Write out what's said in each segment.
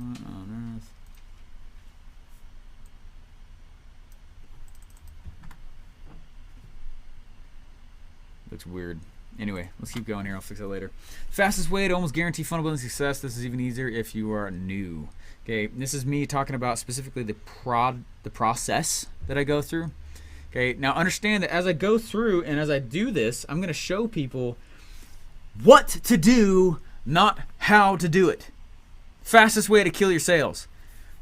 What on earth? Looks weird. Anyway, let's keep going here. I'll fix it later. Fastest way to almost guarantee funnel building success. This is even easier if you are new. Okay, this is me talking about specifically the process that I go through. Okay, now understand that as I go through and as I do this, I'm going to show people what to do, not how to do it. Fastest way to kill your sales.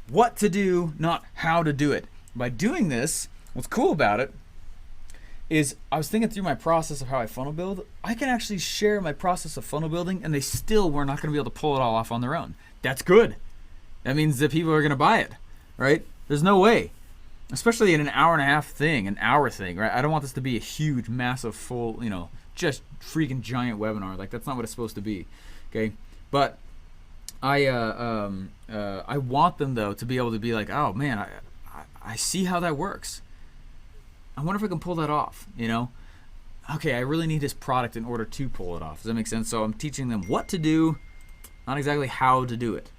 What to do, not how to do it. By doing this, what's cool about it is I was thinking through my process of how I funnel build. I can actually share my process of funnel building and they still were not going to be able to pull it all off on their own. That's good. That means that people are going to buy it, right? There's no way. Especially in an hour and a half thing, an hour thing, right? I don't want this to be a huge, massive, full, just freaking giant webinar. Like, that's not what it's supposed to be, okay? But I want them, though, to be able to be like, oh, man, I see how that works. I wonder if I can pull that off, Okay, I really need this product in order to pull it off. Does that make sense? So I'm teaching them what to do, not exactly how to do it.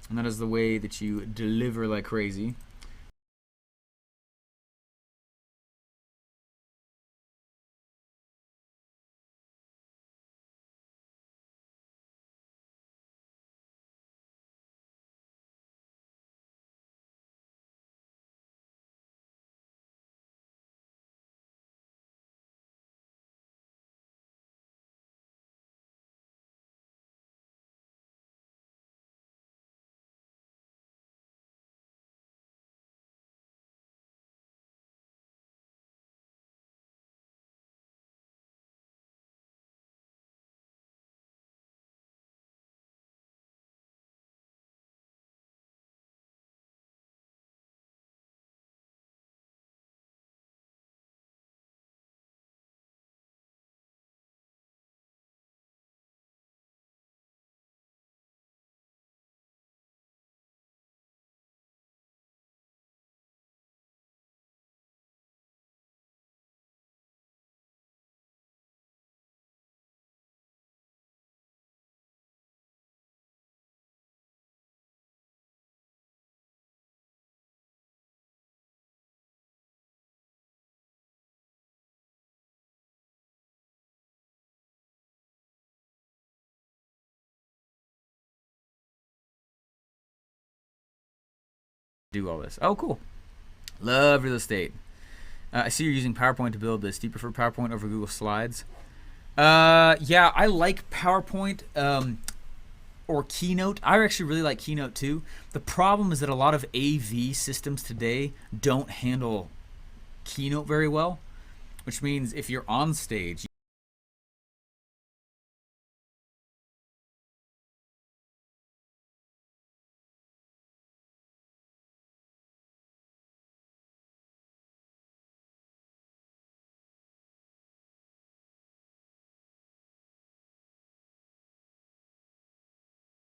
And that is the way that you deliver like crazy. Do all this. Oh, cool. Love real estate. I see you're using PowerPoint to build this. Do you prefer PowerPoint over Google Slides? Yeah, I like PowerPoint or Keynote. I actually really like Keynote too. The problem is that a lot of AV systems today don't handle Keynote very well, which means if you're on stage,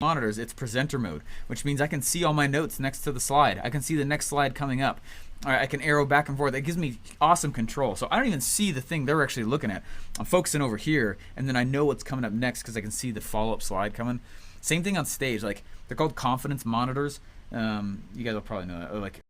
monitors, it's presenter mode, which means I can see all my notes next to the slide. I can see the next slide coming up. All right, I can arrow back and forth. It gives me awesome control. So I don't even see the thing they're actually looking at. I'm focusing over here, and then I know what's coming up next because I can see the follow-up slide coming. Same thing on stage. Like, they're called confidence monitors. You guys will probably know that. Or like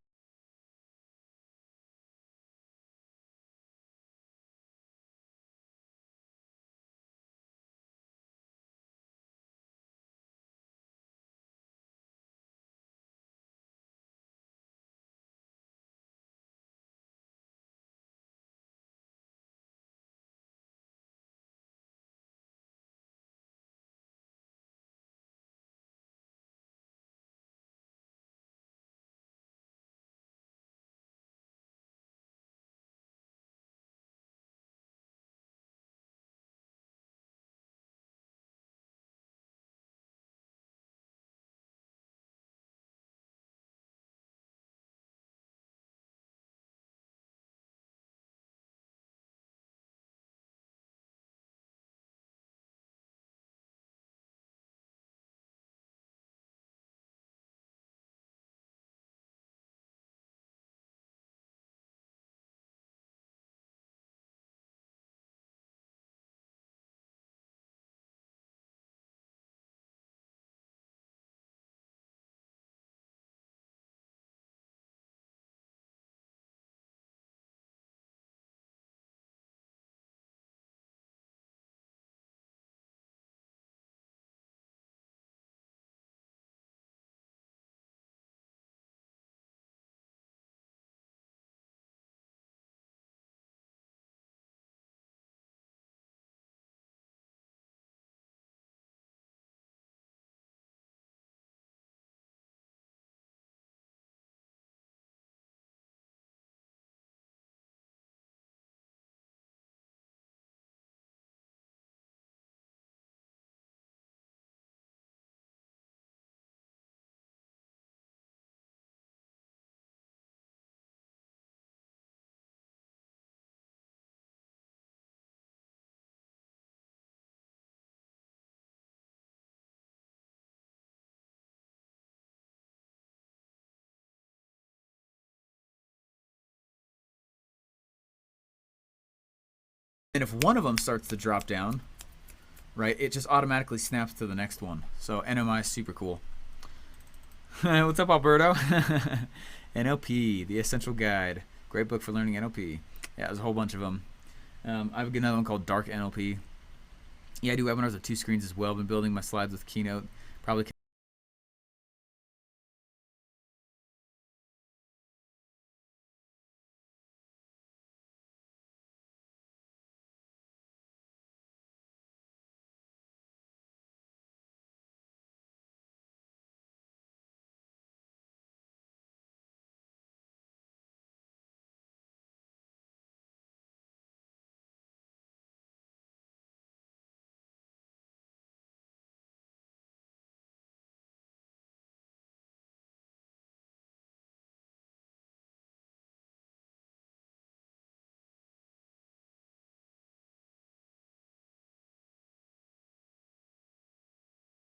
And if one of them starts to drop down, right, it just automatically snaps to the next one. So NMI is super cool. What's up, Alberto? NLP, The Essential Guide. Great book for learning NLP. Yeah, there's a whole bunch of them. I have another one called Dark NLP. Yeah, I do webinars with 2 screens as well. I've been building my slides with Keynote. Probably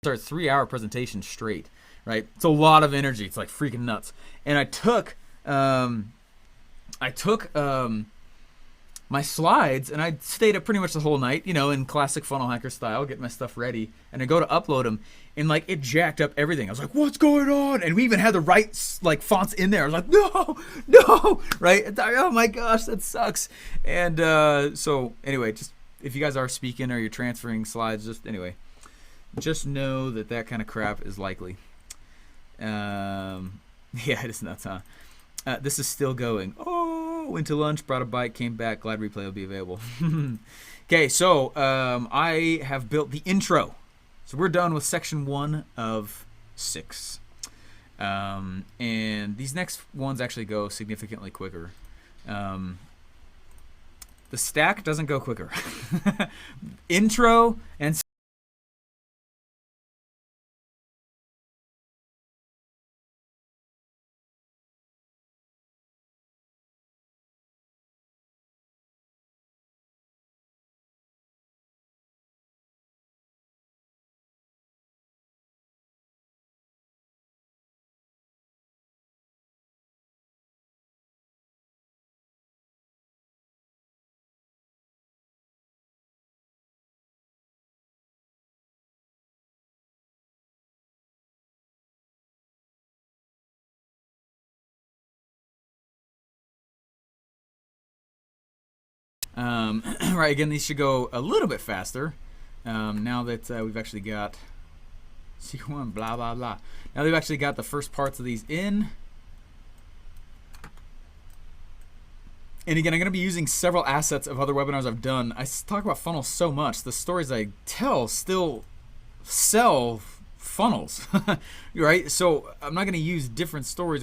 start a 3-hour presentation straight, right? It's a lot of energy. It's like freaking nuts. And I took my slides and I stayed up pretty much the whole night, you know, in classic funnel hacker style, get my stuff ready, and I go to upload them, and like it jacked up everything. I was like, what's going on? And we even had the right like fonts in there. I was like, no, right? Oh my gosh, that sucks. And so anyway, just if you guys are speaking or you're transferring slides, just know that kind of crap is likely. Yeah, it is nuts, huh? This is still going. Oh, went to lunch, brought a bike, came back. Glad replay will be available. Okay, so I have built the intro. So we're done with section 1 of 6. And these next ones actually go significantly quicker. The stack doesn't go quicker. Intro and right, again, these should go a little bit faster now that we've actually got C1, blah, blah, blah. Now they've actually got the first parts of these in. And again, I'm going to be using several assets of other webinars I've done. I talk about funnels so much. The stories I tell still sell funnels, right? So I'm not going to use different stories.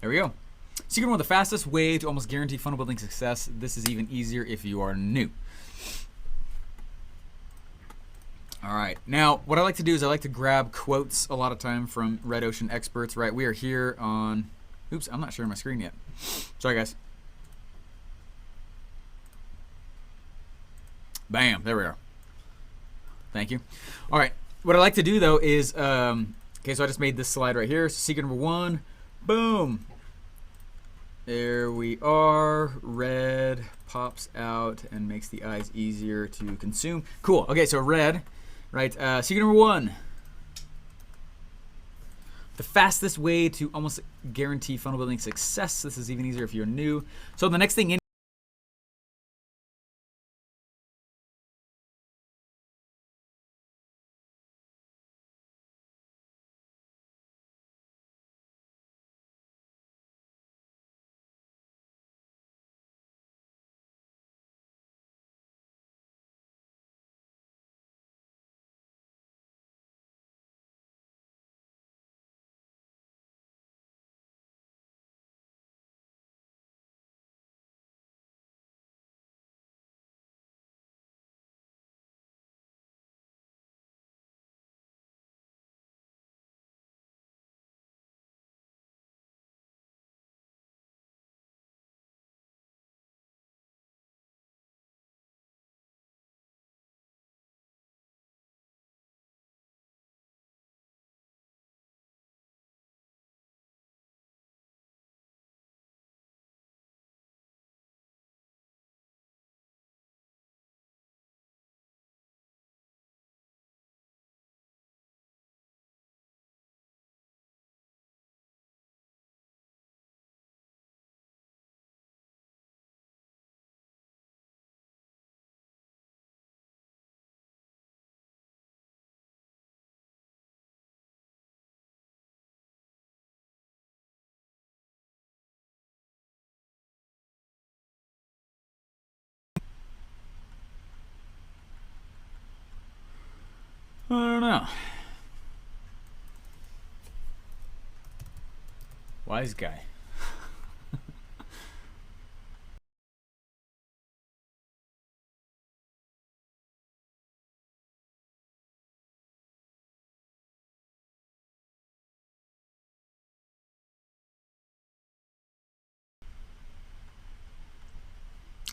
There we go. Secret one, the fastest way to almost guarantee funnel building success. This is even easier if you are new. All right. Now, what I like to do is I like to grab quotes a lot of time from Red Ocean experts, right? We are here on, oops, I'm not sharing my screen yet. Sorry, guys. Bam, there we are. Thank you. All right. What I like to do, though, is, okay, so I just made this slide right here. So secret number 1, boom. There we are. Red pops out and makes the eyes easier to consume. Cool. Okay, so red, right? Secret number 1. The fastest way to almost guarantee funnel building success. This is even easier if you're new. So the next thing in don't know. Wise guy.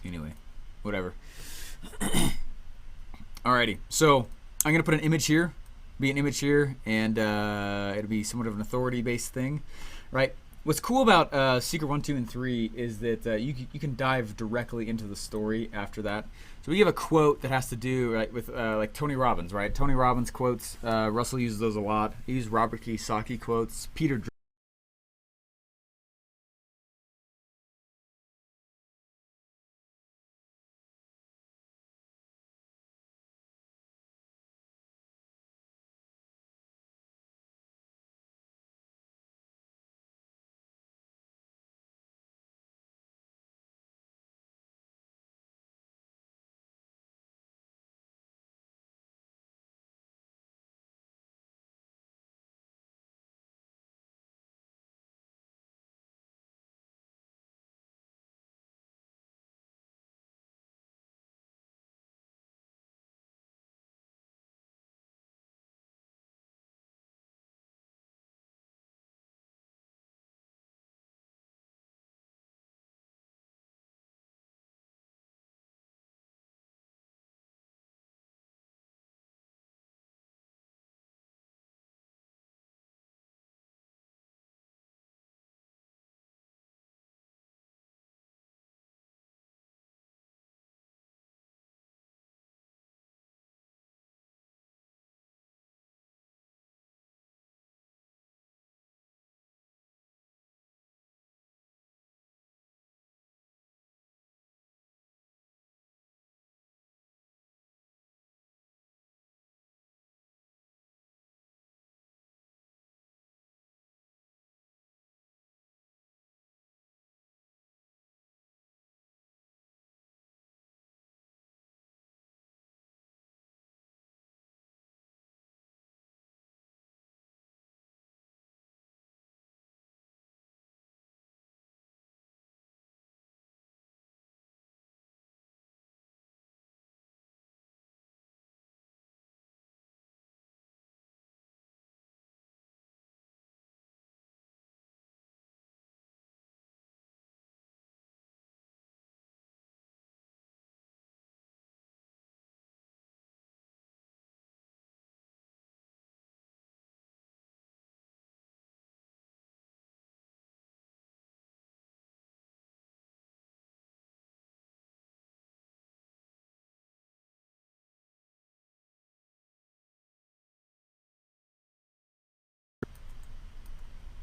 Anyway, whatever. Alrighty, so I'm gonna put an image here, and it'll be somewhat of an authority-based thing, right? What's cool about Secret 1, 2, and 3 is that you can dive directly into the story after that. So we have a quote that has to do right with like Tony Robbins, right? Tony Robbins quotes. Russell uses those a lot. He used Robert Kiyosaki quotes. Peter.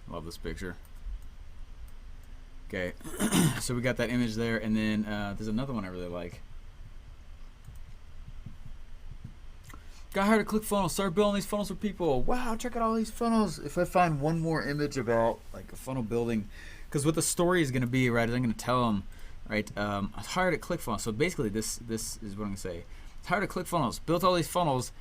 Love this picture. Okay, so we got that image there, and then there's another one I really like. Got hired at ClickFunnels. Start building these funnels for people. Wow, check out all these funnels. If I find one more image about like a funnel building, because what the story is going to be, right, is I'm going to tell them, right, I was hired at ClickFunnels. So basically, this is what I'm going to say. I was hired at ClickFunnels. Built all these funnels.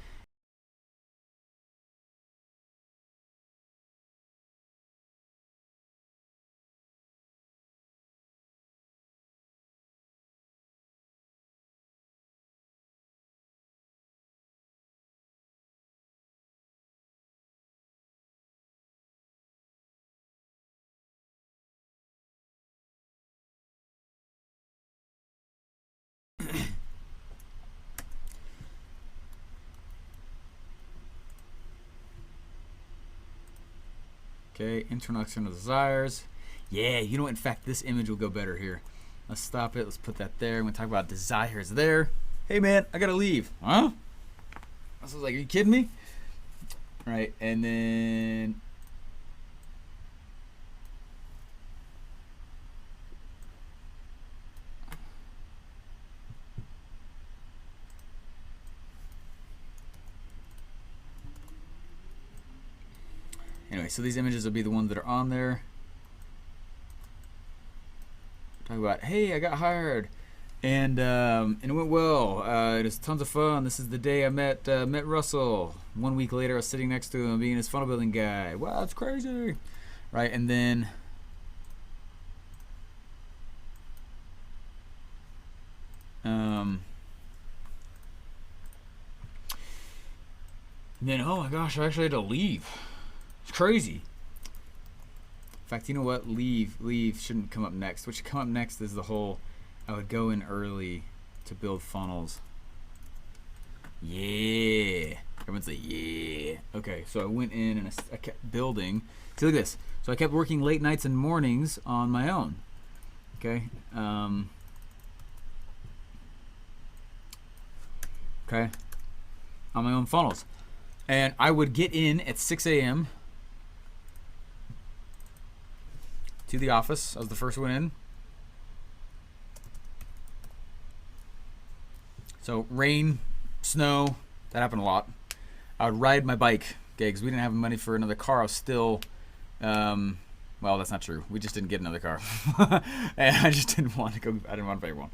Okay, introduction of desires. Yeah, you know what? In fact, this image will go better here. Let's stop it. Let's put that there. We're going to talk about desires there. Hey, man, I got to leave. Huh? I was like, are you kidding me? Right, and then... Anyway, so these images will be the ones that are on there. Talk about, hey, I got hired. and it went well. It was tons of fun. This is the day I met Russell. 1 week later, I was sitting next to him, being his funnel building guy. Wow, it's crazy, right? And then oh my gosh, I actually had to leave. It's crazy. In fact, you know what? Leave shouldn't come up next. What should come up next is the whole, I would go in early to build funnels. Yeah. Everyone's like, yeah. Okay, so I went in and I kept building. See, look at this. So I kept working late nights and mornings on my own. Okay. Okay. On my own funnels. And I would get in at 6 a.m. to the office. I was the first one in. So rain, snow, that happened a lot. I would ride my bike, okay, because we didn't have money for another car. I was still, well, that's not true. We just didn't get another car. And I just didn't want to go, I didn't want to pay one.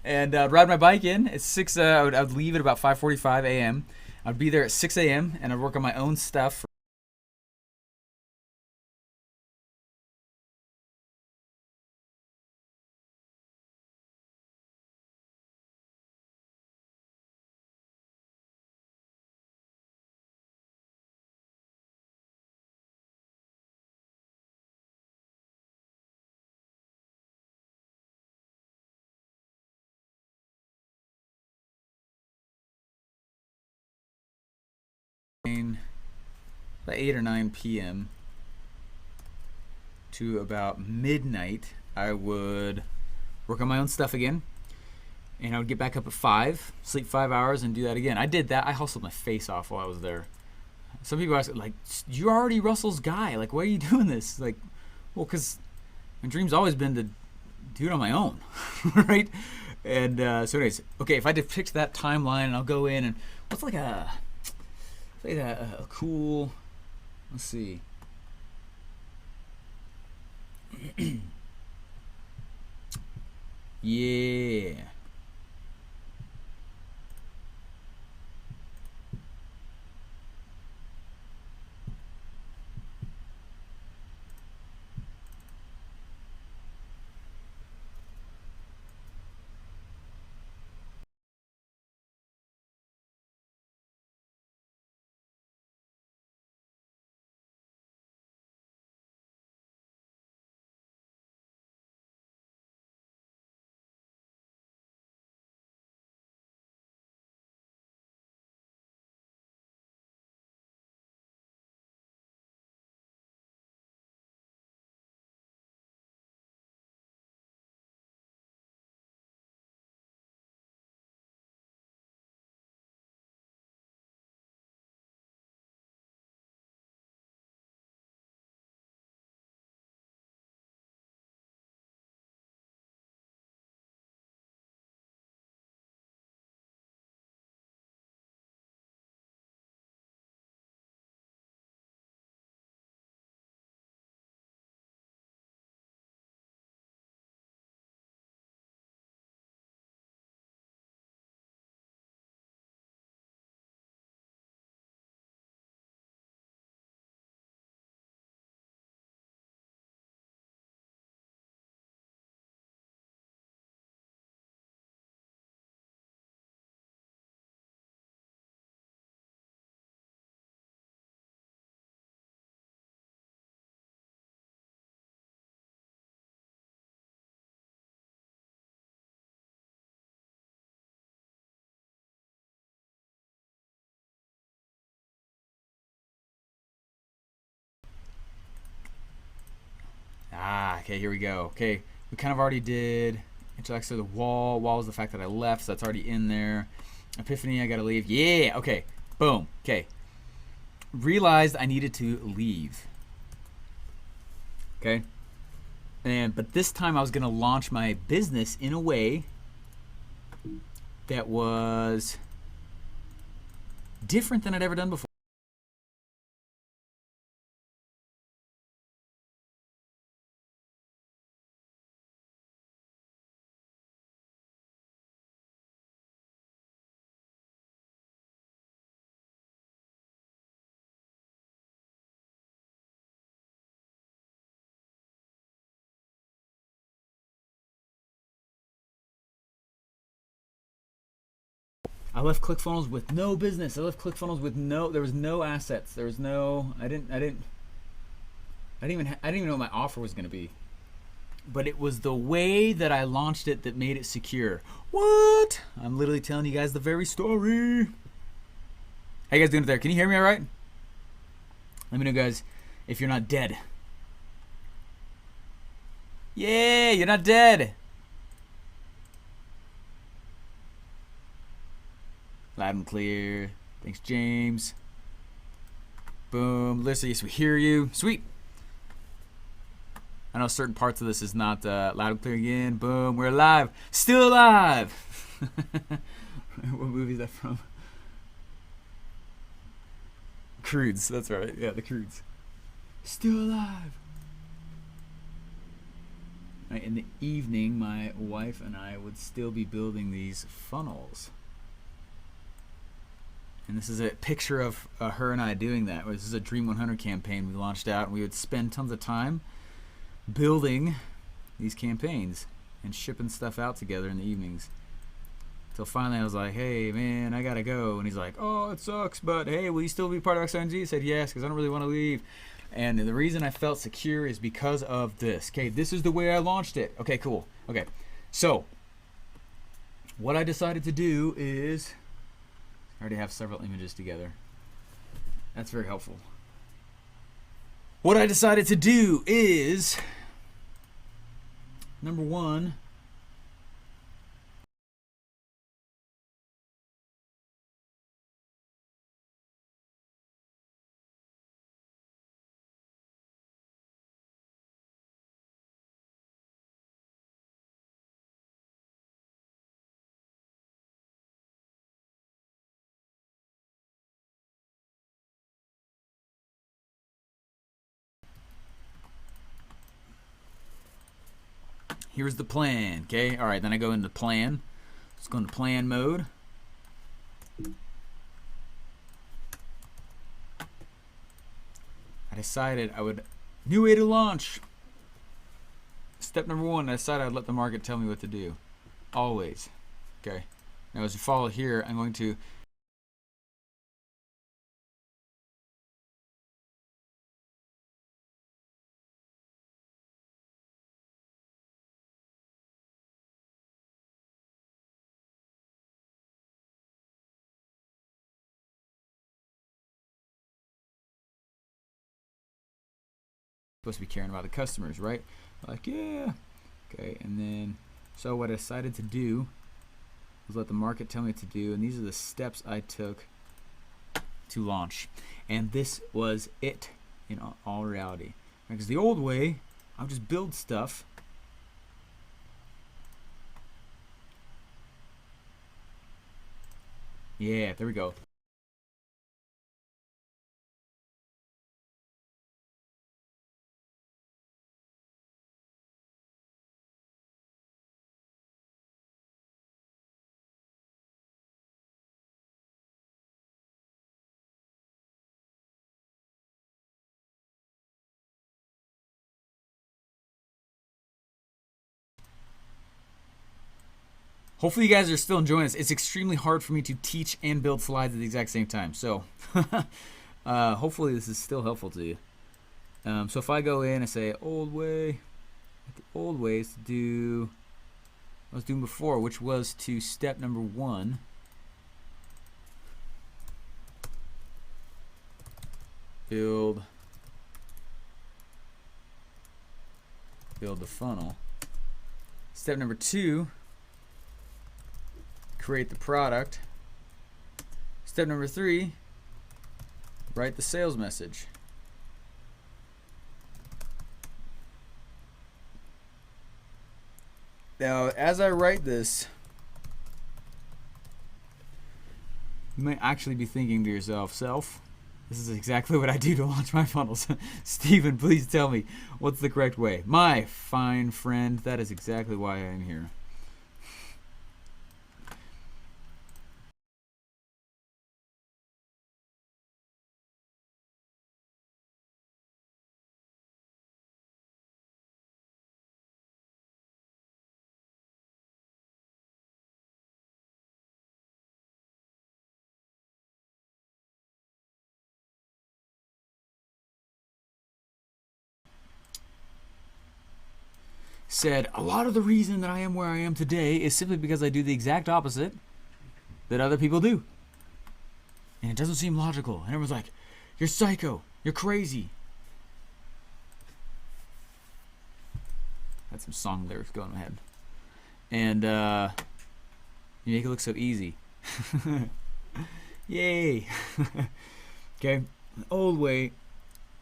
And I'd ride my bike in at 6, I would leave at about 5:45 a.m. I'd be there at 6 a.m. and I'd work on my own stuff. About 8 or 9 p.m. to about midnight, I would work on my own stuff again. And I would get back up at 5, sleep 5 hours, and do that again. I did that. I hustled my face off while I was there. Some people ask, like, you're already Russell's guy. Like, why are you doing this? Like, well, because my dream's always been to do it on my own, right? And so anyways, okay, if I depict that timeline, and I'll go in and what's like a cool, let's see. Yeah. Okay, here we go. Okay, we kind of already did intellect to the wall. Wall is the fact that I left, so that's already in there. Epiphany, I gotta leave. Yeah, okay, boom. Okay, realized I needed to leave. Okay, but this time I was gonna launch my business in a way that was different than I'd ever done before. I left ClickFunnels with no business. I left ClickFunnels with no. There was no assets. There was no. I didn't even know what my offer was going to be. But it was the way that I launched it that made it secure. What? I'm literally telling you guys the very story. How you guys doing there? Can you hear me all right? Let me know, guys, if you're not dead. Yeah, you're not dead. Loud and clear. Thanks, James. Boom. Listen, yes, we hear you. Sweet. I know certain parts of this is not loud and clear again. Boom. We're alive. Still alive. What movie is that from? Croods. That's right. Yeah, the Croods. Still alive. Right, in the evening, my wife and I would still be building these funnels. And this is a picture of her and I doing that. This is a Dream 100 campaign we launched out, and we would spend tons of time building these campaigns and shipping stuff out together in the evenings. Till finally I was like, hey man, I gotta go. And he's like, oh, it sucks, but hey, will you still be part of XING? I said yes, because I don't really want to leave. And the reason I felt secure is because of this. Okay, this is the way I launched it. Okay, cool. Okay, so what I decided to do is, I already have several images together. That's very helpful. What I decided to do is, number one, here's the plan, okay? All right, then I go into plan. Let's go into plan mode. I decided I would, new way to launch. Step number one, I decided I'd let the market tell me what to do. Always, okay? Now as you follow here, I'm going to supposed to be caring about the customers, right? Like, yeah. Okay, and then, so what I decided to do was let the market tell me what to do, and these are the steps I took to launch. And this was it in all reality. Because the old way, I would just build stuff. Yeah, there we go. Hopefully you guys are still enjoying this. It's extremely hard for me to teach and build slides at the exact same time. So hopefully this is still helpful to you. So if I go in and say old way, the old way is to do what I was doing before, which was to step number one. Build the funnel. Step number two, create the product. Step number three, write the sales message. Now, as I write this, you might actually be thinking to yourself, this is exactly what I do to launch my funnels. Stephen, please tell me, what's the correct way? My fine friend, that is exactly why I am here. said, a lot of the reason that I am where I am today is simply because I do the exact opposite that other people do. And it doesn't seem logical. And everyone's like, you're psycho. You're crazy. Had some song lyrics going in my head. And you make it look so easy. Yay. Okay. Old way.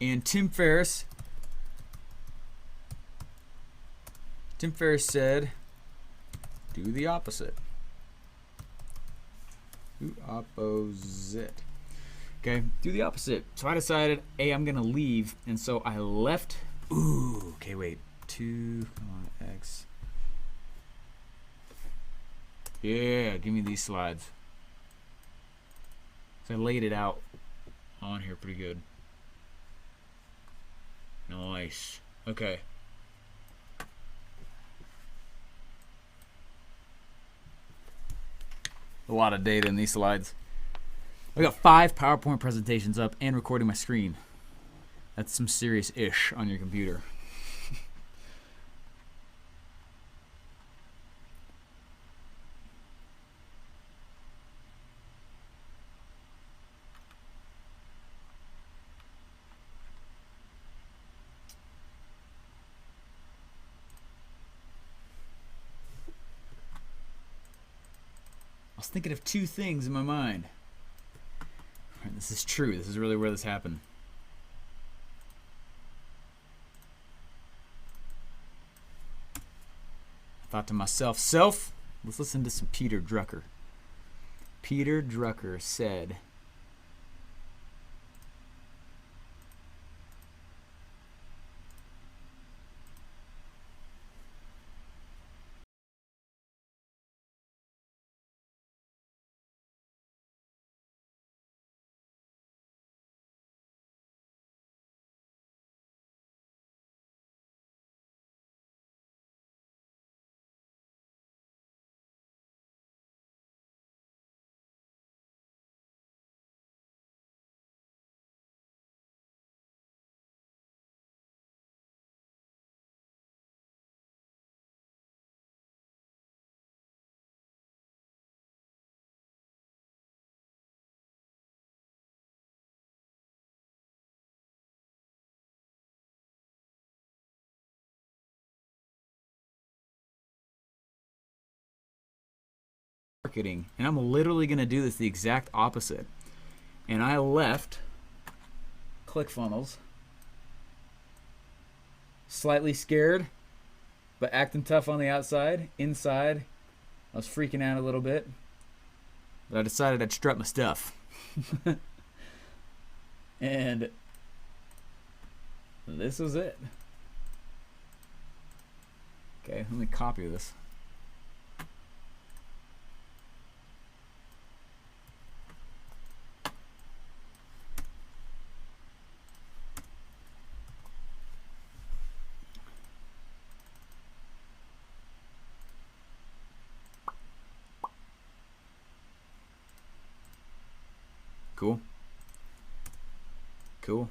And Tim Ferriss said, do the opposite. Do opposite. Okay, do the opposite. So I decided, hey, I'm gonna leave, and so I left. Ooh, okay, wait. 2 on X. Yeah, give me these slides. So I laid it out on here pretty good. Nice. Okay. A lot of data in these slides. I got 5 PowerPoint presentations up and recording my screen. That's some serious ish on your computer. I was thinking of 2 things in my mind. This is true. This is really where this happened. I thought to myself, let's listen to some Peter Drucker. Peter Drucker said, marketing. And I'm literally going to do this the exact opposite. And I left ClickFunnels slightly scared, but acting tough on the outside. Inside, I was freaking out a little bit. But I decided I'd strut my stuff. And this was it. Okay, let me copy this. Cool. Cool.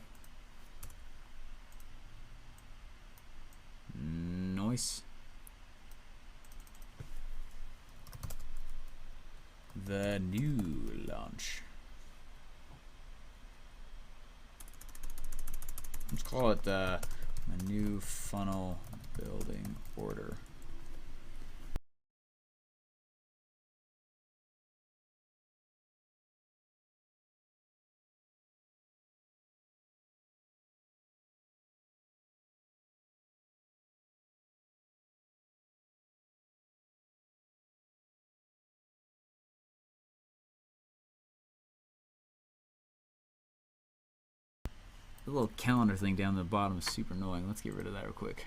Nice. The new launch. Let's call it a new funnel building order. The little calendar thing down the bottom is super annoying. Let's get rid of that real quick.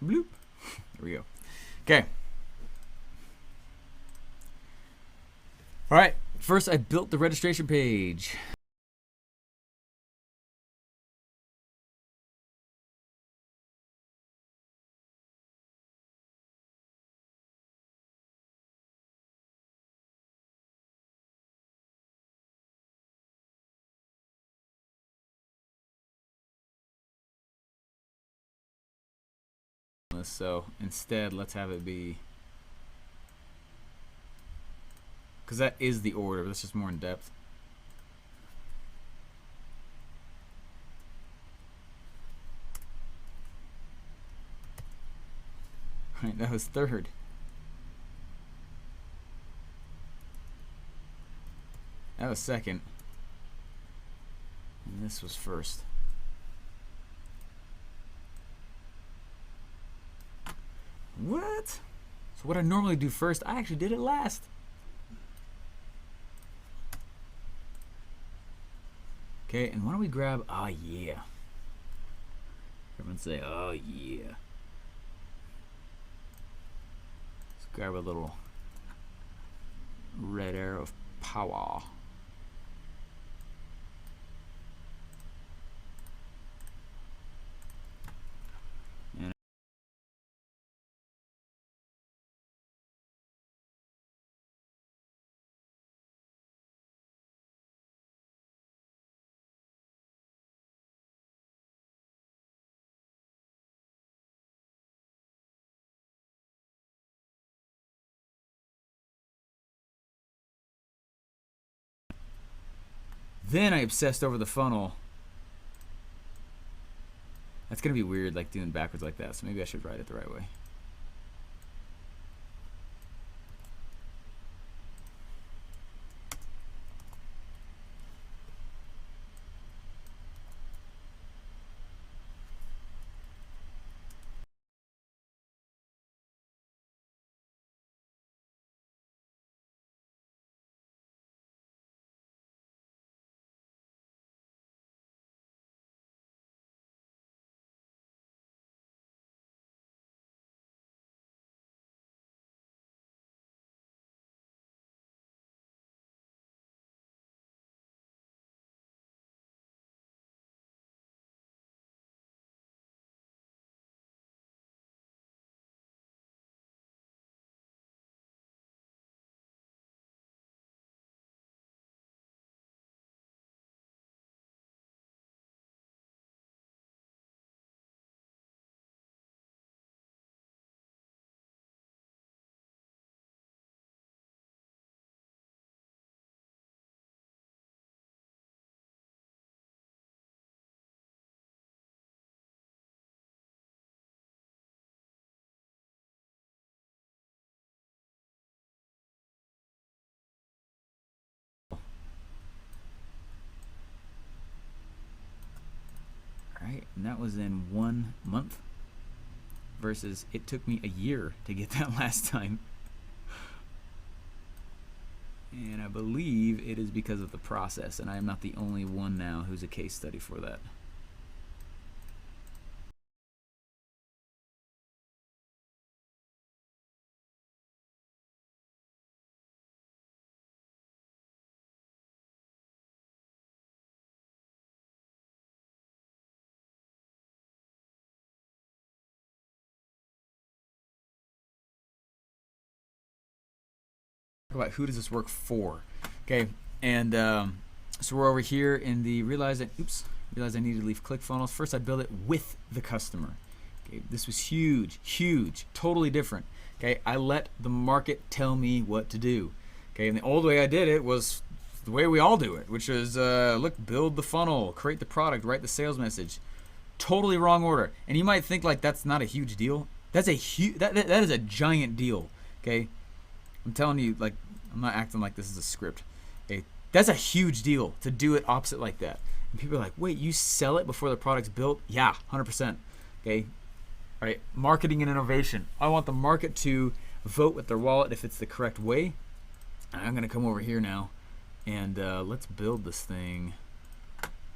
Bloop. There we go. Okay. All right. First, I built the registration page. seamless. So instead, let's have it be, because that is the order, but that's just more in depth. Right, that was third. That was second. And this was first. What? So what I normally do first, I actually did it last. Okay, and why don't we grab, oh yeah. Everyone say, oh yeah. Let's grab a little red arrow of power. Then I obsessed over the funnel. That's gonna be weird, like doing backwards like that. So maybe I should write it the right way. Alright, and that was in 1 month versus it took me a year to get that last time. And I believe it is because of the process, and I am not the only one now who's a case study for that. About who does this work for? Okay, and so we're over here in the realize I need to leave ClickFunnels. First, I build it with the customer. Okay, this was huge, totally different. Okay, I let the market tell me what to do. Okay, and the old way I did it was the way we all do it, which is look, build the funnel, create the product, write the sales message. Totally wrong order. And you might think like that's not a huge deal. That's a huge that is a giant deal. Okay, I'm telling you, like, I'm not acting like this is a script. Okay, that's a huge deal to do it opposite like that. And people are like, wait, you sell it before the product's built? Yeah, 100%. Okay, all right, marketing and innovation. I want the market to vote with their wallet if it's the correct way. And I'm gonna come over here now and let's build this thing.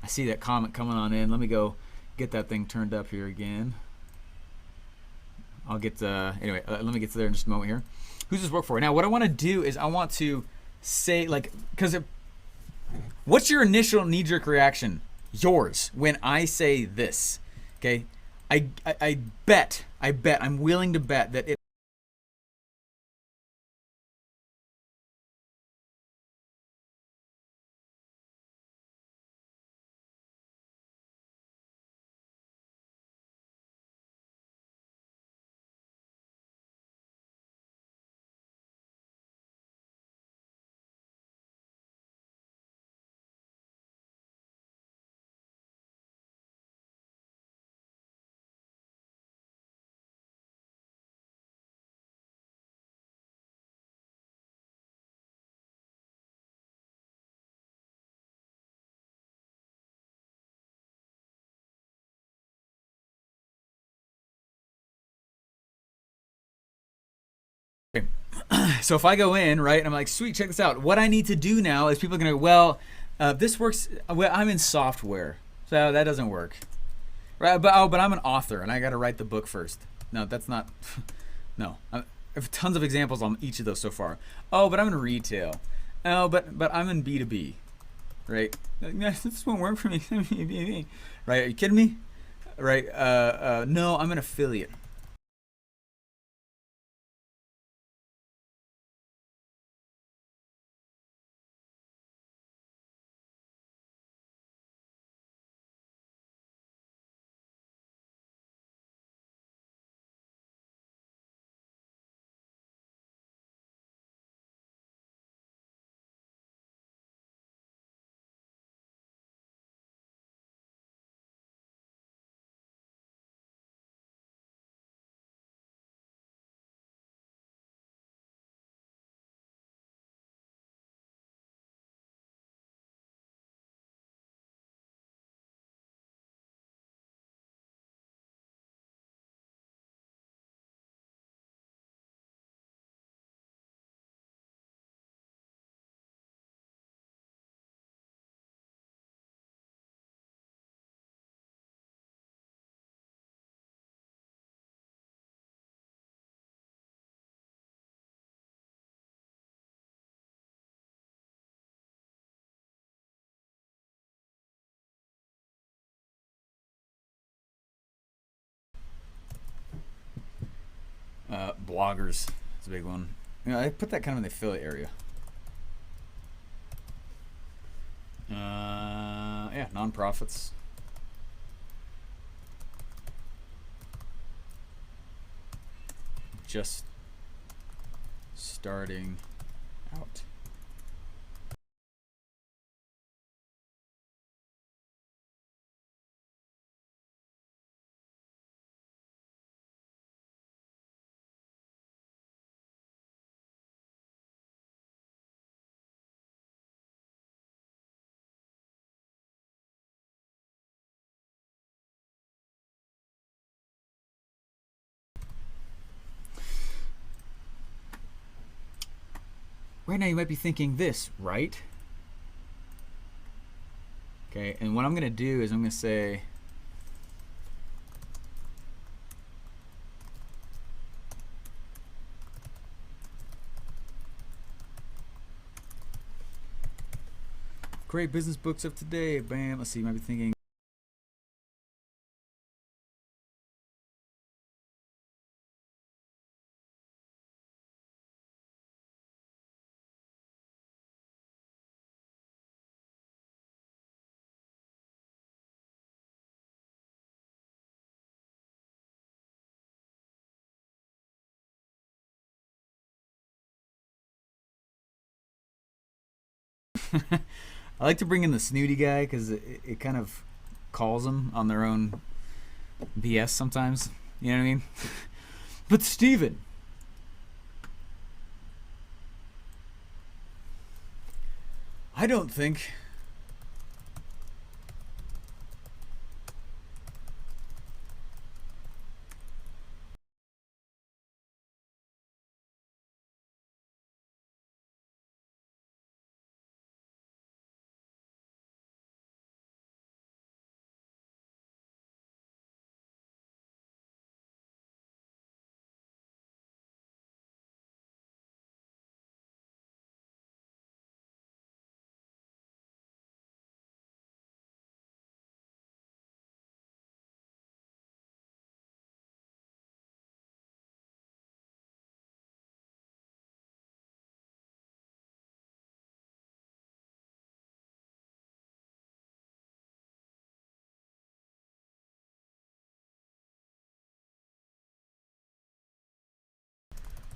I see that comment coming on in. Let me go get that thing turned up here again. I'll get anyway, let me get to there in just a moment here. Who's this work for? Now, what I want to do is I want to say, like, because what's your initial knee-jerk reaction? Yours, when I say this, okay? I bet, I'm willing to bet that it So if I go in, right, and I'm like, sweet, check this out. What I need to do now is people are going to go, well, this works. Well, I'm in software, so that doesn't work. Right, but I'm an author and I got to write the book first. No, that's not. No, I have tons of examples on each of those so far. Oh, but I'm in retail. Oh, but I'm in B2B, right? This won't work for me. Right? Are you kidding me? Right? No, I'm an affiliate. Bloggers, it's a big one. I put that kind of in the affiliate area. Yeah, nonprofits. Just starting out. Right now you might be thinking this, right? Okay, and what I'm going to do is I'm going to say great business books of today. Bam. Let's see, you might be thinking I like to bring in the snooty guy because it kind of calls them on their own BS sometimes. You know what I mean? But Steven, I don't think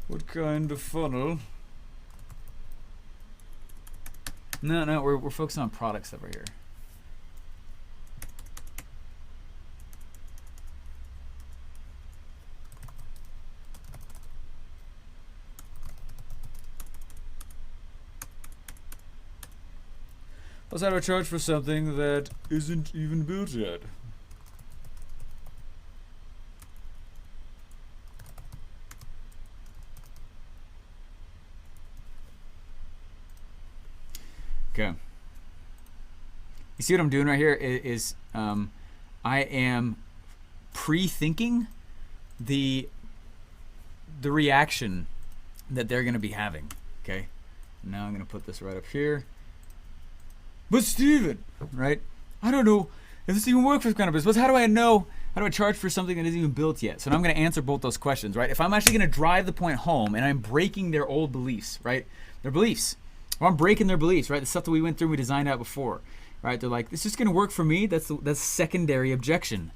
what kind of funnel? No, we're focusing on products over here. Plus, how do I charge for something that isn't even built yet? Okay. You see what I'm doing right here is I am pre-thinking the reaction that they're going to be having. Okay. Now I'm going to put this right up here. But Steven, right? I don't know if this even works for this kind of business. How do I know? How do I charge for something that isn't even built yet? So now I'm going to answer both those questions, right? If I'm actually going to drive the point home and I'm breaking their old beliefs, right? Their beliefs. Or I'm breaking their beliefs, right? The stuff that we went through, we designed out before, right? They're like, this is going to work for me. That's secondary objection.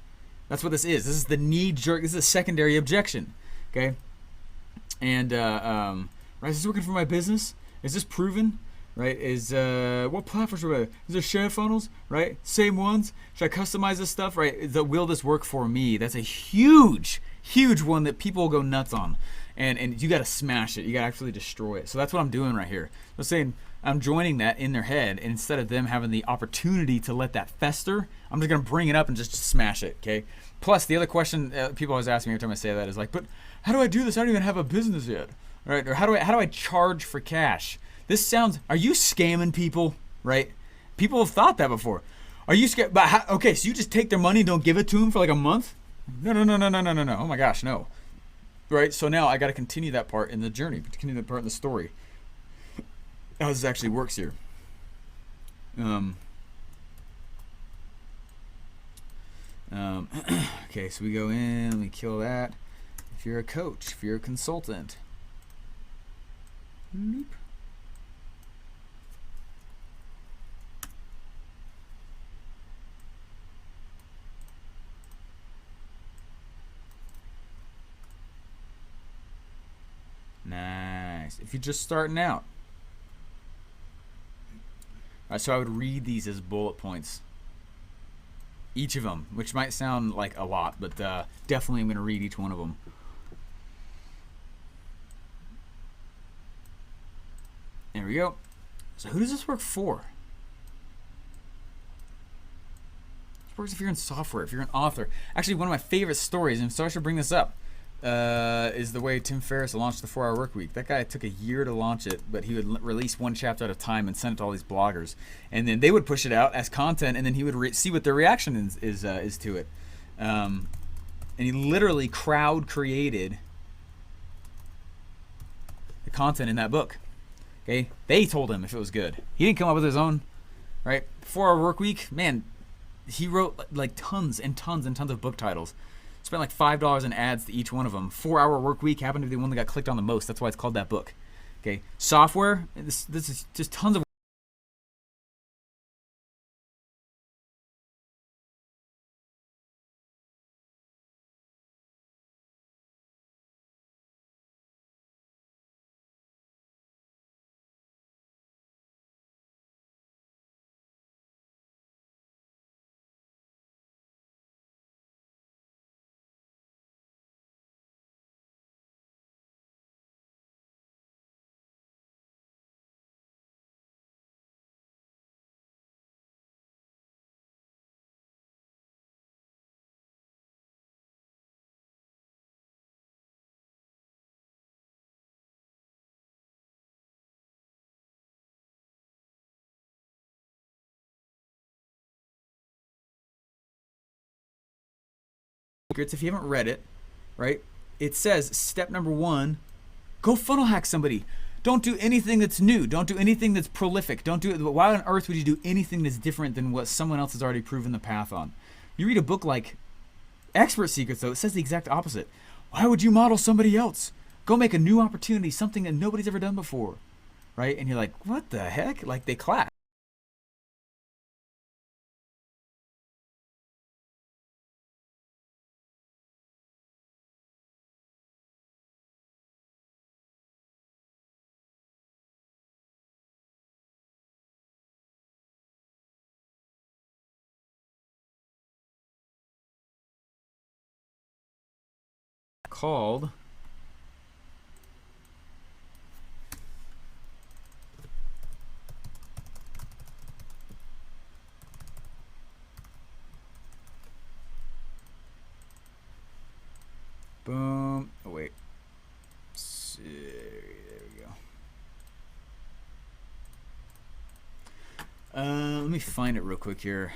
That's what this is. This is the knee jerk. This is a secondary objection, okay? And right, is this working for my business? Is this proven? Right? Is what platforms are there? Is there share funnels? Right? Same ones? Should I customize this stuff? Right? Will this work for me? That's a huge one that people will go nuts on. And you got to smash it. You got to actually destroy it. So that's what I'm doing right here. I'm saying I'm joining that in their head, and instead of them having the opportunity to let that fester, I'm just gonna bring it up and just smash it. Okay. Plus, the other question people always ask me every time I say that is like, but how do I do this? I don't even have a business yet, right? Or how do I charge for cash? This sounds. Are you scamming people? Right? People have thought that before. Are you scared? But okay, so you just take their money and don't give it to them for like a month? No. Oh my gosh, no. Right? So now I got to continue that part in the journey, continue that part in the story. How this actually works here. Okay, so we go in, we kill that. If you're a coach, if you're a consultant. Nope. Nice. If you're just starting out. Alright, so I would read these as bullet points. Each of them, which might sound like a lot, but definitely I'm going to read each one of them. There we go. So who does this work for? This works if you're in software, if you're an author. Actually, one of my favorite stories, and so I should bring this up, is the way Tim Ferriss launched the 4-Hour Workweek. That guy took a year to launch it, but he would release one chapter at a time and send it to all these bloggers, and then they would push it out as content, and then he would see what their reaction is to it. And he literally crowd created the content in that book. Okay, they told him if it was good. He didn't come up with his own, right? 4-Hour Workweek, man. He wrote like tons and tons and tons of book titles. Spent like $5 in ads to each one of them. 4-Hour Workweek happened to be the one that got clicked on the most. That's why it's called that book. Okay, software. This is just tons of. Secrets. If you haven't read it, right? It says step number 1: go funnel hack somebody. Don't do anything that's new. Don't do anything that's prolific. Don't do it. Why on earth would you do anything that's different than what someone else has already proven the path on? You read a book like Expert Secrets, though, it says the exact opposite. Why would you model somebody else? Go make a new opportunity, something that nobody's ever done before, right? And you're like, what the heck? Like, they clap. Called boom. Oh wait. There we go. me find it real quick here.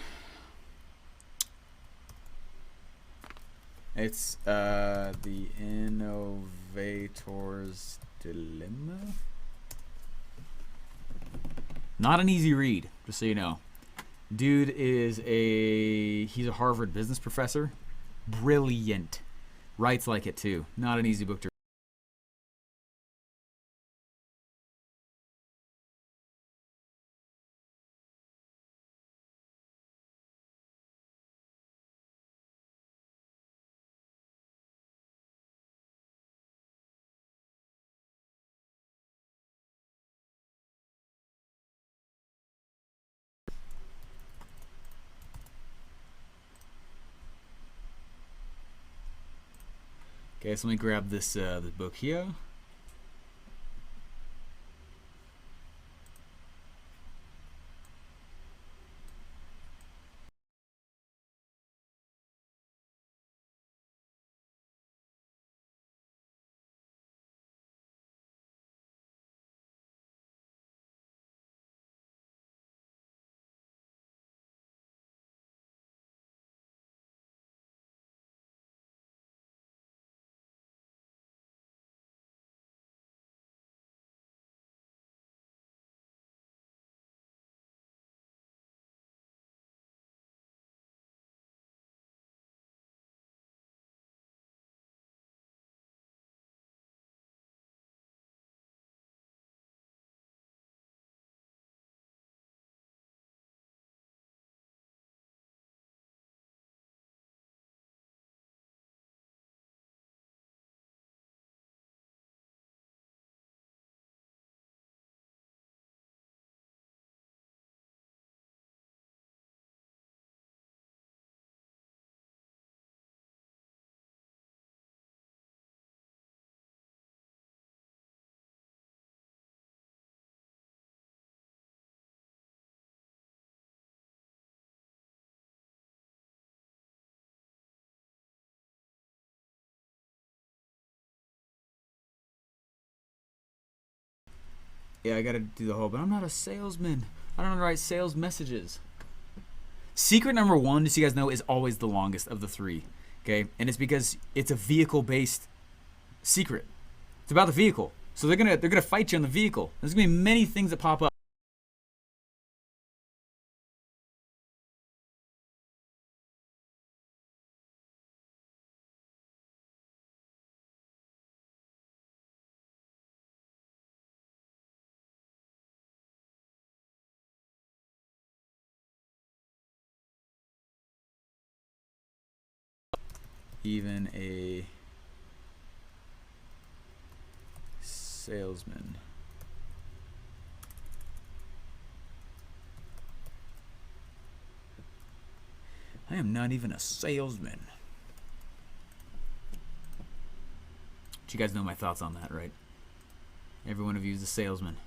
It's the Innovator's Dilemma. Not an easy read, just so you know. Dude is he's a Harvard business professor. Brilliant. Writes like it too. Not an easy book to read. Okay, so let me grab this book here. Yeah, I gotta do the whole, but I'm not a salesman. I don't know how to write sales messages. Secret number one, just so you guys know, is always the longest of the three. Okay? And it's because it's a vehicle-based secret. It's about the vehicle. So they're gonna fight you on the vehicle. There's gonna be many things that pop up. Even a salesman. I am not even a salesman. But you guys know my thoughts on that, right? Every one of you is a salesman.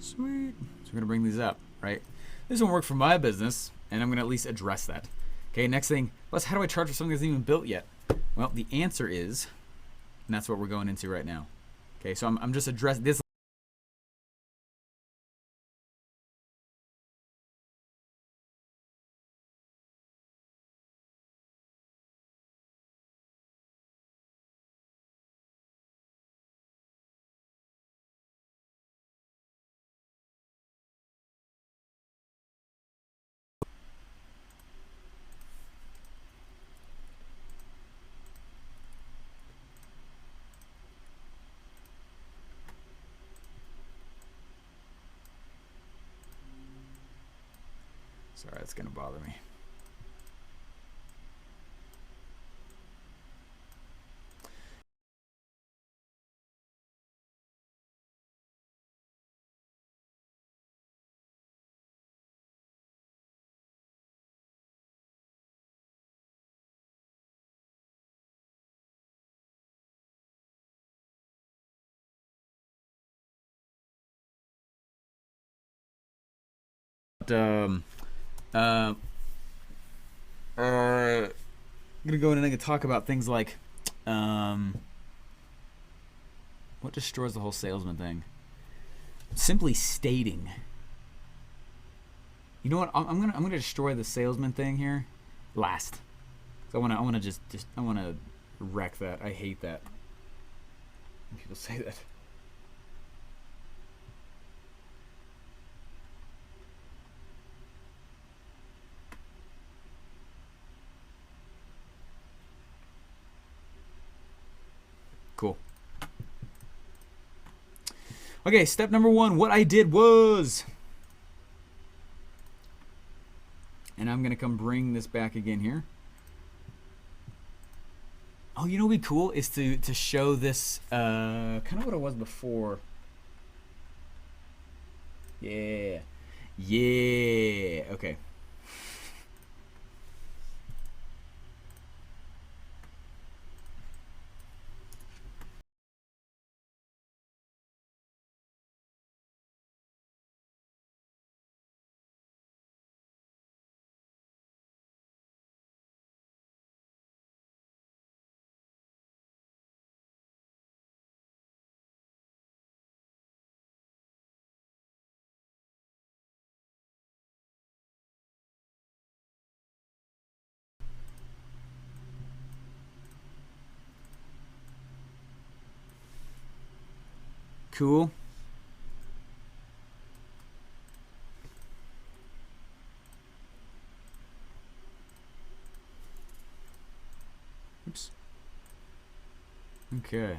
Sweet. So we're gonna bring these up, right? This won't work for my business, and I'm gonna at least address that. Okay, next thing, plus how do I charge for something that's even built yet? Well, the answer is, and that's what we're going into right now. Okay, so I'm just addressing this. Sorry, that's gonna bother me. But, uh, going to go in and I'm going to talk about things like what destroys the whole salesman thing. Simply stating. You know what? I'm gonna destroy the salesman thing here last. So I wanna wreck that. I hate that when people say that. Cool. Okay, step number 1. What I did was, and I'm gonna come bring this back again here. Oh, you know what'd be cool is to show this kind of what it was before. Yeah. Okay. Cool. Oops. Okay.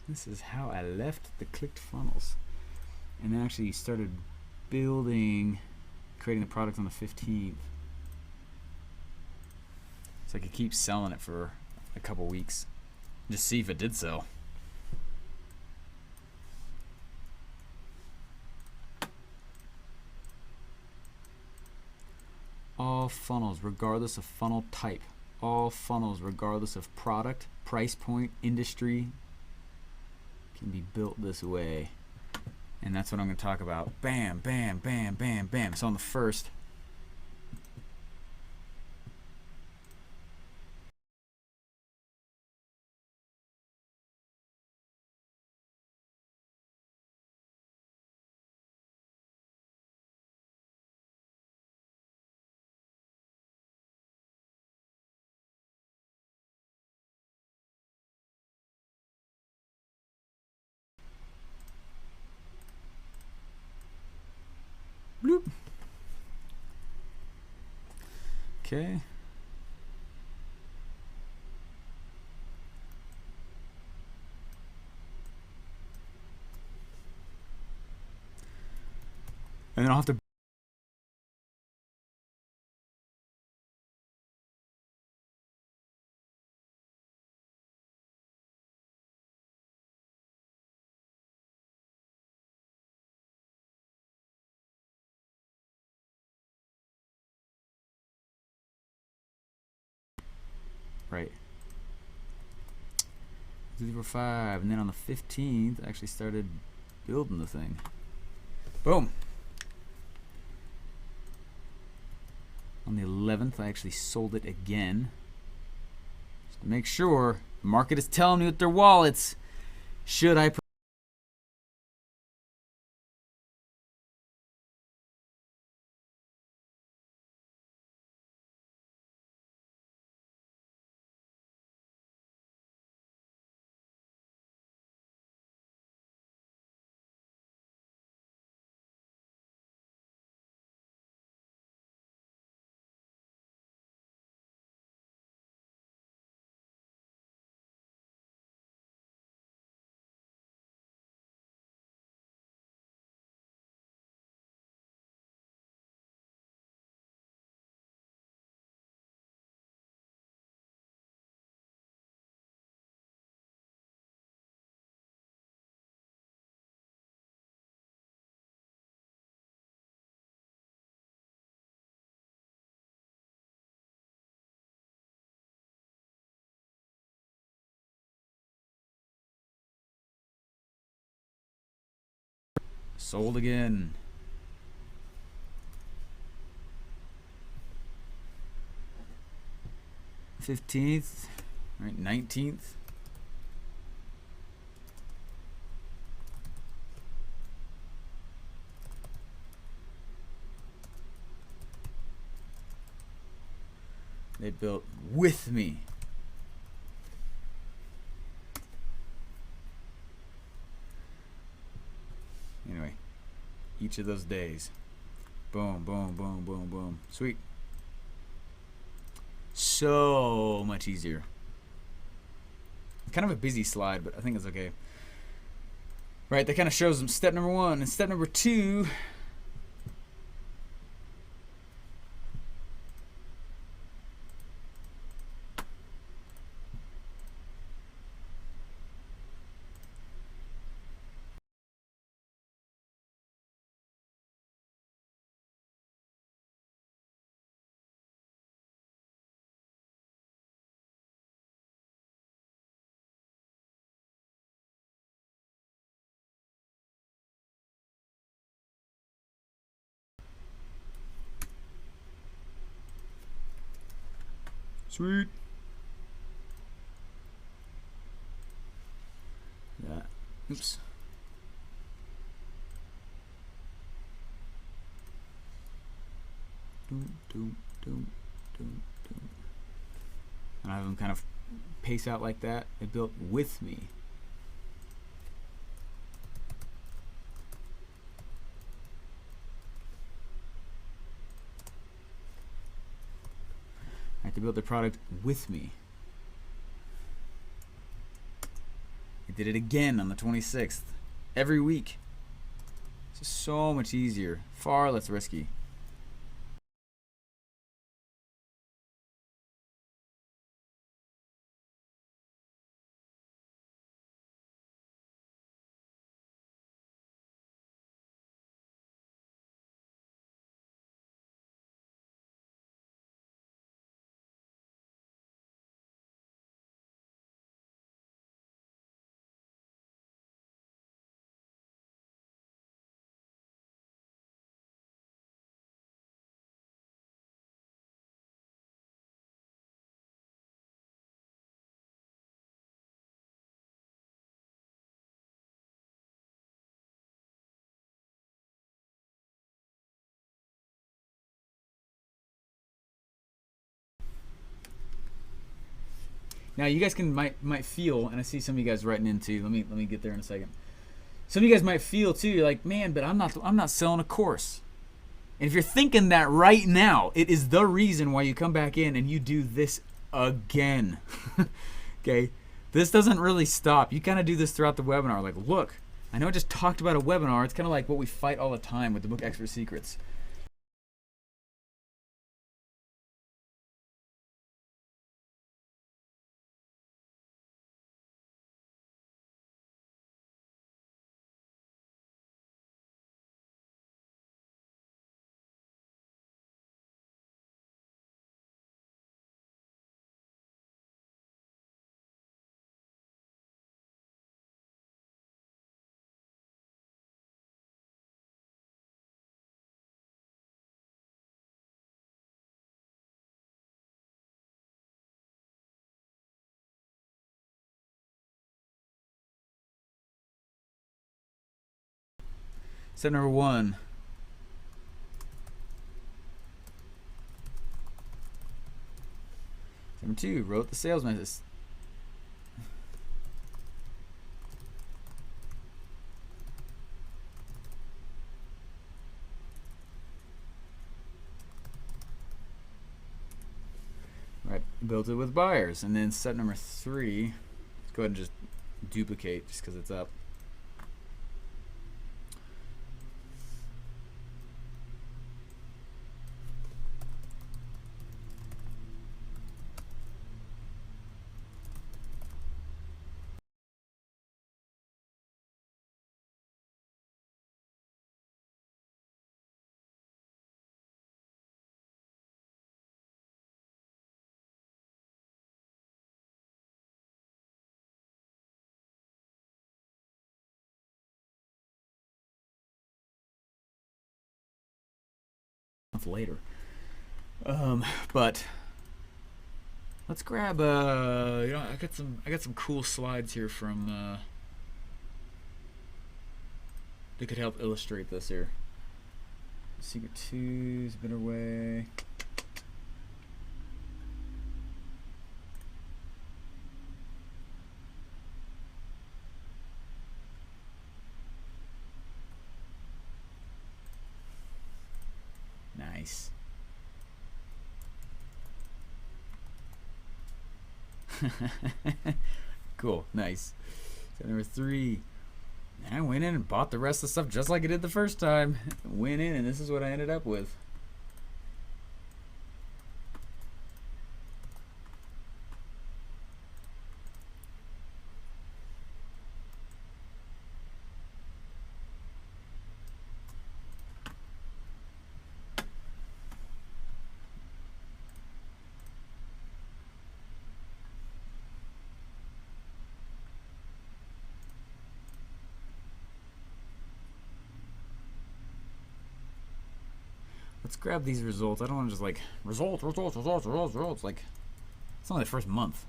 This is how I left the clicked funnels and actually started building, creating the product on the 15th. So I could keep selling it for a couple weeks. Just see if it did sell. All funnels, regardless of funnel type. All funnels, regardless of product, price point, industry, can be built this way. And that's what I'm going to talk about. Bam, bam, bam, bam, bam. So on the first, bloop. Okay. And then I'll have to right. 2, 4, 5, and then on the 15th, I actually started building the thing. Boom. On the 11th, I actually sold it again. Just to make sure the market is telling me with their wallets, Should I sold again? 15th, right? 19th. They built with me. Anyway, each of those days. Boom, boom, boom, boom, boom. Sweet. So much easier. Kind of a busy slide, but I think it's okay. Right, that kind of shows them step number 1 and step number 2. Sweet. Yeah. Oops. Doom, doom, doom, doom, doom. And I have them kind of pace out like that. They built with me. I have to build the product with me. I did it again on the 26th. Every week. It's just so much easier. Far less risky. Now you guys might feel, and I see some of you guys writing in too. Let me get there in a second. Some of you guys might feel too. You're like, man, but I'm not selling a course. And if you're thinking that right now, it is the reason why you come back in and you do this again. Okay, this doesn't really stop. You kind of do this throughout the webinar. Like, look, I know I just talked about a webinar. It's kind of like what we fight all the time with the book Expert Secrets. Step number 1. Number 2, wrote the sales message. Right, built it with buyers. And then step number 3, let's go ahead and just duplicate just because it's up. Later. But let's grab I got some cool slides here from that could help illustrate this here. Secret 2's Better Way. Nice. Cool, nice. So number 3. I went in and bought the rest of the stuff just like I did the first time. Went in and this is what I ended up with. Let's grab these results. I don't want to just like results. Like, it's only the first month.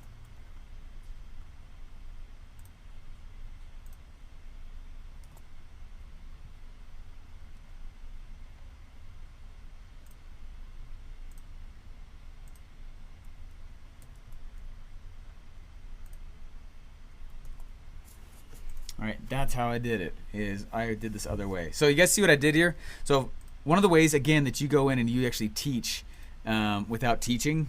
All right, that's how I did it. Is I did this other way. So you guys see what I did here? So one of the ways, again, that you go in and you actually teach without teaching.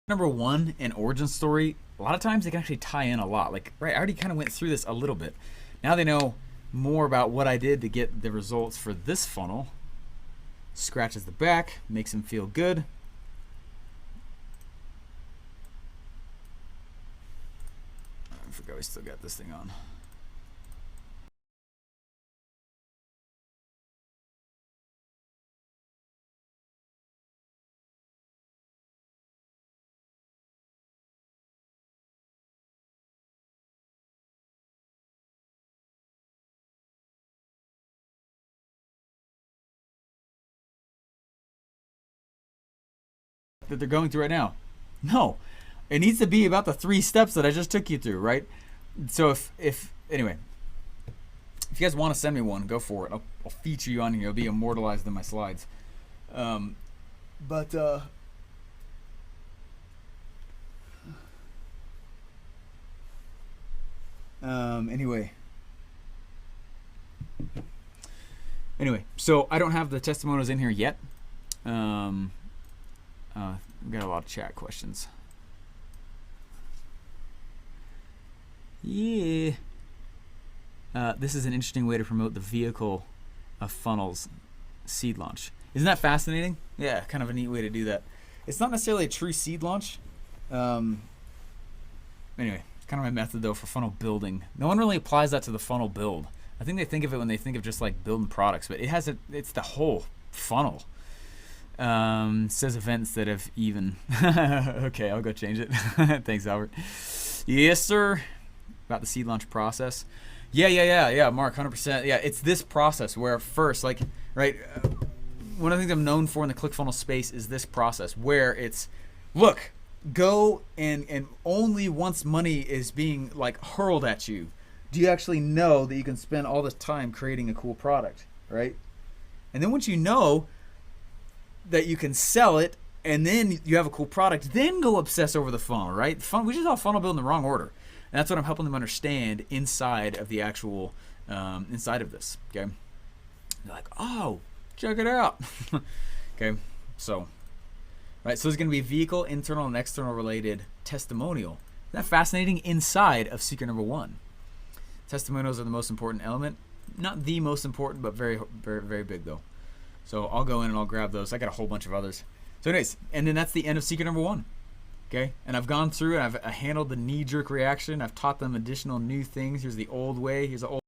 Number 1 in origin story, a lot of times they can actually tie in a lot. Like, right, I already kind of went through this a little bit. Now they know more about what I did to get the results for this funnel. Scratches the back, makes them feel good. I forgot we still got this thing on. That they're going through right now. No, it needs to be about the 3 steps that I just took you through, right? So if anyway, if you guys want to send me one, go for it. I'll feature you on here. It'll be immortalized in my slides. Anyway, so I don't have the testimonials in here yet. We've got a lot of chat questions. Yeah. This is an interesting way to promote the vehicle of funnels seed launch. Isn't that fascinating? Yeah, kind of a neat way to do that. It's not necessarily a true seed launch. Um, anyway, kind of my method though for funnel building. No one really applies that to the funnel build. I think they think of it when they think of just like building products, but it's the whole funnel. Says events that have even. Okay, I'll go change it. Thanks, Albert. Yes, sir. About the seed launch process. Yeah, Mark, 100%. Yeah, it's this process where first, like, right, one of the things I'm known for in the ClickFunnels space is this process where it's, look, go and only once money is being like hurled at you, do you actually know that you can spend all this time creating a cool product, right? And then once you know that you can sell it and then you have a cool product, then go obsess over the funnel, right? We just all funnel build in the wrong order. And that's what I'm helping them understand inside of the actual, inside of this, okay? They're like, oh, check it out. Okay, so, right, so there's going to be vehicle, internal, and external related testimonial. Isn't that fascinating? Inside of secret number 1. Testimonials are the most important element. Not the most important, but very, very, very big, though. So I'll go in and I'll grab those. I got a whole bunch of others. So anyways, and then that's the end of secret number 1. Okay, and I've gone through and I've handled the knee-jerk reaction. I've taught them additional new things. Here's the old way. Here's the old.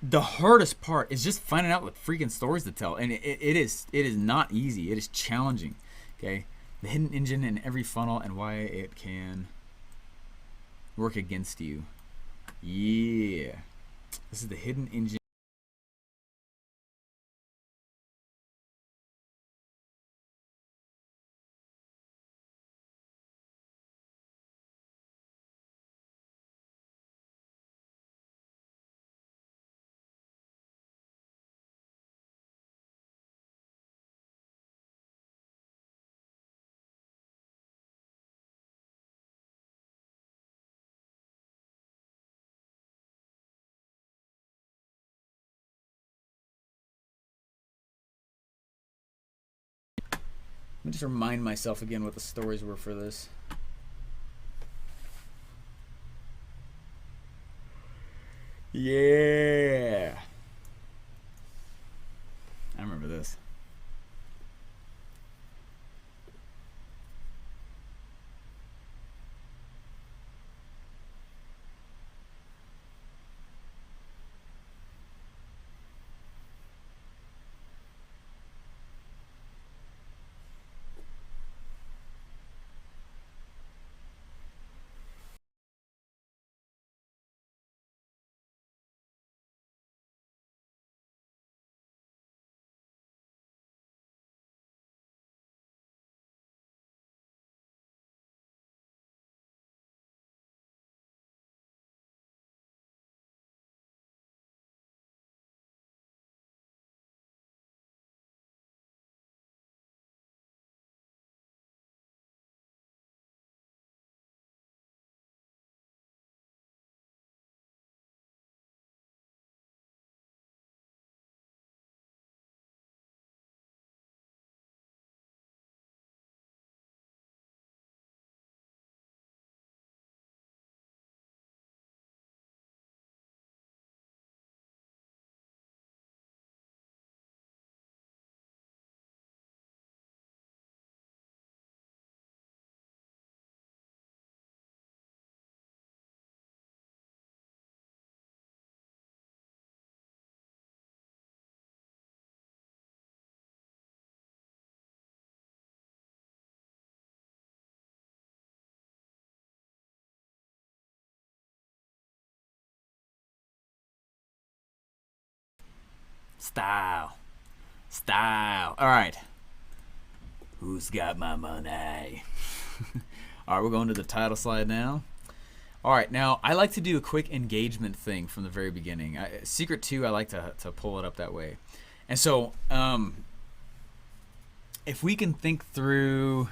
The hardest part is just finding out what freaking stories to tell, and it is not easy. It is challenging. Okay, the hidden engine in every funnel and why it can work against you. Yeah, this is the hidden engine. Let me just remind myself again what the stories were for this. Yeah, I remember this. Style. Style. All right. Who's got my money? All right, we're going to the title slide now. All right, now I like to do a quick engagement thing from the very beginning. Secret 2, I like to pull it up that way. And so if we can think through...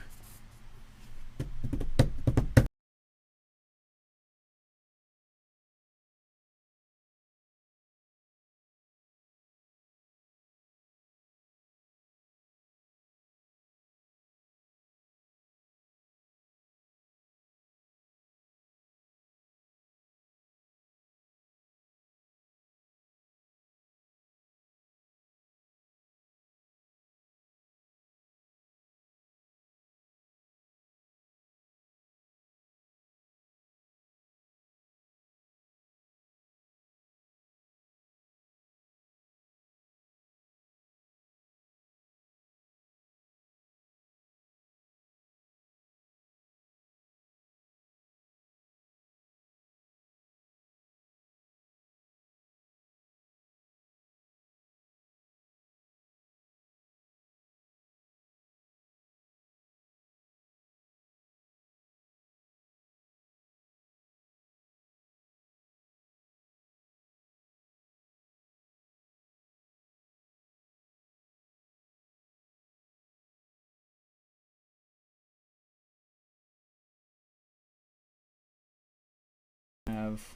have